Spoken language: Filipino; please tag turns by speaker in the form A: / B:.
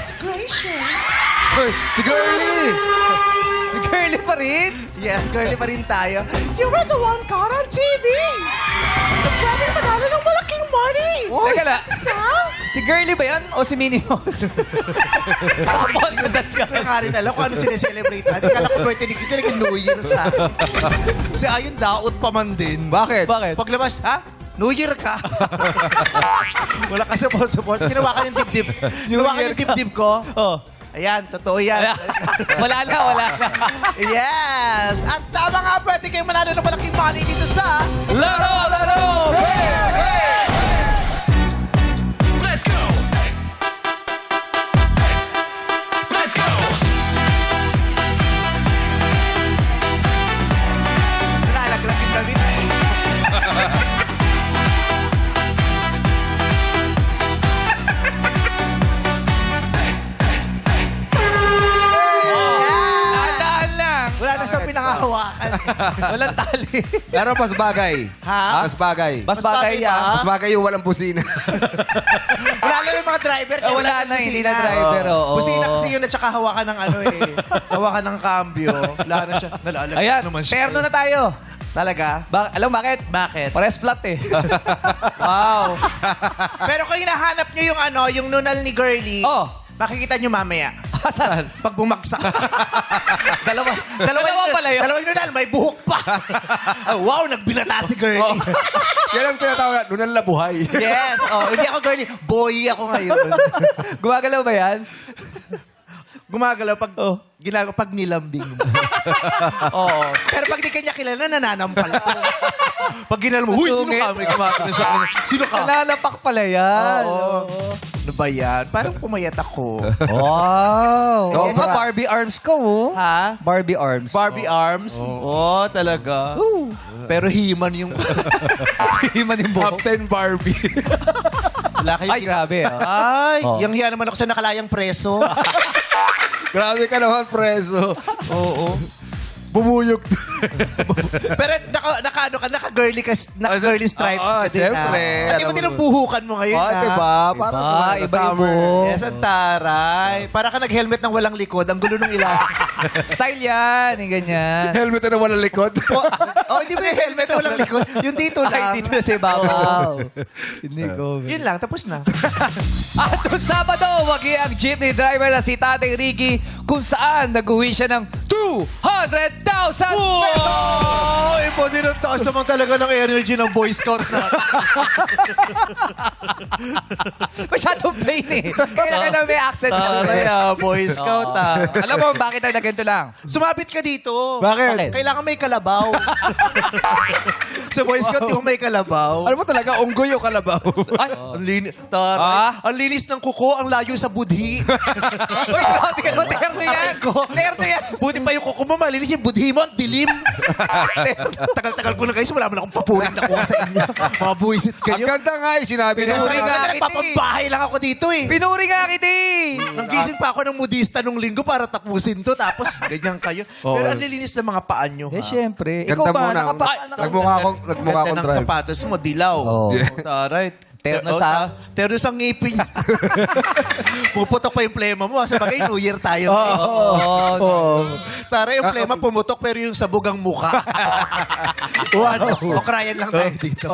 A: Goodness gracious!
B: Hoy, si Girly!
C: Girly pa rin?
A: Yes, girly pa rin tayo. You were the one caught on TV! The pwede manalo ng malaking money!
C: Teka lang,
A: Sa?
C: si Girly ba yan o si Minnie Mouse? Confidence ka
A: Hindi nga rin alam kung ano sineselebrate natin. Kala ko birthday ni Kitty, naging New Year sa akin. Kasi ayun, daot pa man din.
B: Bakit?
C: Bakit?
A: Paglabas, ha? New Year ka. Wala ka support. Sinawakan yung dibdib. Sinawakan yung dibdib ko.
C: Oh.
A: Ayan, totoo yan.
C: Wala na.
A: Yes! At tama nga, pwede kayong manalo ng malaking money dito sa...
C: Laro!
D: Let's go! Let's go!
A: Nalalaglag yung damit.
C: Tandaan lang.
A: Wala na siyang pinangahawakan.
C: Walang tali.
B: Pero mas bagay.
A: Ha?
B: Mas bagay.
C: Mas bagay
A: bagay ba?
C: yan.
B: Mas bagay yung walang busina.
A: Wala na yung mga driver. kaya
C: Wala
A: nang
C: na, hindi
A: busina.
C: na driver, oo.
A: Busina kasi yun at saka hawakan ng ano eh. Hawakan ng cambio. Wala na siya. Nalalag
C: Ayan,
A: naman siya.
C: terno na tayo.
A: Talaga?
C: Alam bakit?
A: Bakit?
C: Pares flat eh.
A: Wow. Pero kung hinahanap nyo yung ano, yung nunal ni Girly,
C: Oh.
A: makikita nyo mamaya.
C: Saan?
A: Pag bumagsak. dalawa
C: pala yun.
A: Dalawang nunal, may buhok pa. Wow, nagbinata si Girly.
B: Oh. Yan ang tinatawag na, nunal na buhay.
A: Yes. Oh, hindi ako Girly. Boy ako ngayon.
C: Gumagalaw ba yan?
A: Gumagalaw pag pag nilambing mo. Oo. Pero pag di kanya kilala, nananampal ako. Pag ginala mo, huy, sino
C: Masungit.
A: ka? May gumagalaw sa kanya. Sino ka?
C: Nalalapak pala yan.
A: Oo. Ano ba yan? Parang pumayat ako.
C: Wow.
B: Oo,
C: Mga
B: para-
C: Barbie arms ko, oh.
A: Ha?
C: Barbie arms.
A: Barbie arms? Oo, talaga.
C: Ooh.
A: Pero himan yung...
C: Himan yung buhok.
B: Captain Barbie.
A: Wala kayong
C: Ay, grabe, ah.
A: Ay,
C: Oh.
A: yung hiya naman ako sa nakalayang preso.
B: Grabe ka naman, preso.
A: Oo.
B: Bumuyog.
A: Pero naka-girly ka, naka-girly stripes
B: Oo,
A: ka din.
B: siyempre.
A: At iba din ang buhukan mo ngayon,
B: Oh, diba? Para
C: Iba yung buhok.
A: Yes, ang taray. Para ka nag-helmet ng walang likod. Ang gulo ng ilalim.
C: Style yan, yung ganyan.
B: Helmet na walang likod.
A: Hindi ba yung helmet na walang likod? Yung dito lang.
C: Ay, dito na sa ibabaw. Hindi ko.
A: Yun lang, tapos na.
C: At noong Sabado, wagi ang jeepney driver na si Tatay Ricky kung saan nag-uwi siya ng 200,000 pesos!
A: Wow! Ipo din ang taas naman talaga ng energy ng Boy Scout natin.
C: Masyadong plain eh. Kailangan may accent ka.
A: Kaya, Boy Scout
C: Alam mo bakit ang ganito lang?
A: Sumabit ka dito.
B: Bakit?
A: Kailangan may kalabaw. Sa Boy Scout, yung may kalabaw.
B: Alam mo talaga, unggoy yung kalabaw.
A: Ay, ang linis. Taray. Ang linis ng kuko, ang layo sa budhi.
C: Uy, grabe ka naman. Terno yan. Terno yan.
A: Buti pa yung kuko mo, malinis yung budhi mo, ang dilim. Tagal-tagal ko na guys, wala man akong papuring nakuha sa inyo. Mga buwisit
B: Ang
A: kayo.
B: ganda nga eh, sinabi niya
C: Pinuri
B: sa
C: nga.
A: Nagpapambahay lang ako dito eh.
C: Pinuri nga kita eh.
A: Nanggising pa ako ng modista nung linggo para tapusin to. Tapos, ganyan kayo. Pero ang lilinis ng mga paan nyo.
C: Eh,
A: ha?
C: syempre.
B: Ganda
C: Ikaw ba?
B: muna. Nagmukha akong
A: Ganda ng
B: drive.
A: sapatos mo, dilaw.
C: Oo.
A: Taray.
C: Terno sa-
A: Terno sa ngipin. Puputok pa yung plema mo. Sa bagay, New Year tayo.
C: Oo.
A: Taray, yung plema pumutok pero yung sabog ang muka. O ano, okrayan lang tayo dito.